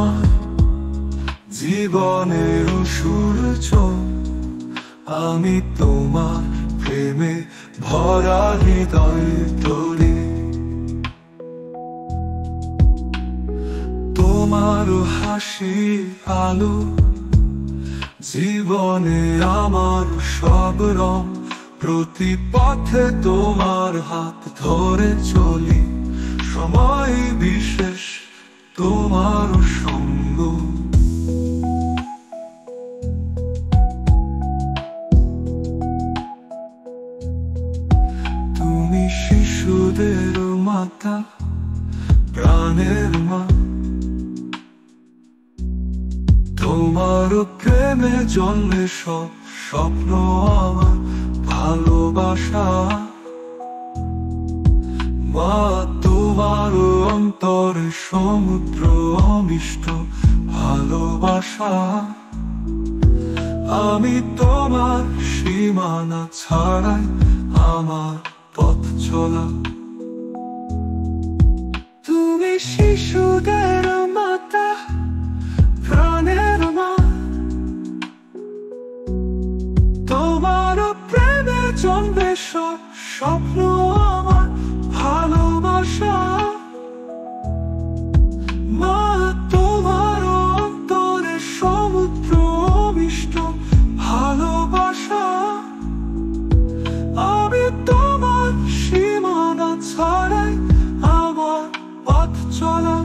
আমার জীবনের সূর্য, আমি তোমার প্রেমে ভরা হৃদয় তোলে। তোমার হাসি আলো জীবনে আমার সব রং, প্রতি পথে তোমার হাত ধরে চলি, সময় বিশেষ তোমার সঙ্গ। তুমি শিশুদের মাতা, প্রাণের মা, তোমার প্রেমে জন্মে সব স্বপ্ন আমার ভালোবাসা। মা তোমার অন্তরে সমুদ্র অমিষ্ট ভালোবাসা। আমি তোমার সীমানা ছাড়াই আমার পথ চলা। তুমি শিশুদের মাতা, প্রাণের মা, তোমার প্রেমে জন্মে সব স্বপ্ন আমার ভালোবাসা। মা তোমার অন্তরে সমুদ্র মিষ্ট ভালোবাসা। আমি তোমার সীমানা ছাড়াই আমার পথ চলা।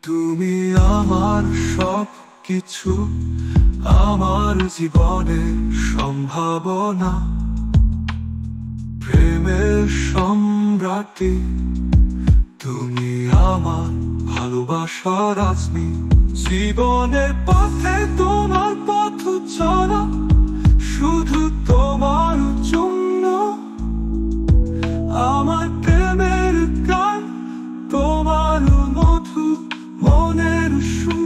তুমি আমার সব কিছু, আমার জীবনের সম্ভাবনা, প্রেমের সম্রাটি। তুমি আমার ভালোবাসার রাজনী, জীবনের পথে তোমার পথ চলা শুধু তোমার জন্য। আমার প্রেমের গান তোমার মধু মনের সুর।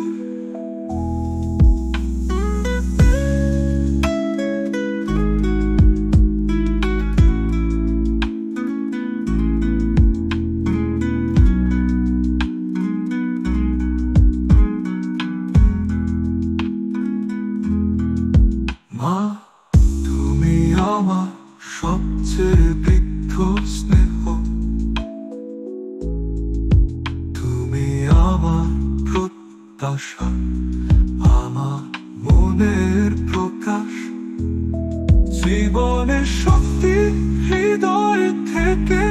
মা তুমি আমার সবচেয়ে বৃদ্ধ স্নেহ, তুমি আমার প্রত্যাশা, আমার মনের প্রকাশ। জীবনের শক্তি হৃদয় থেকে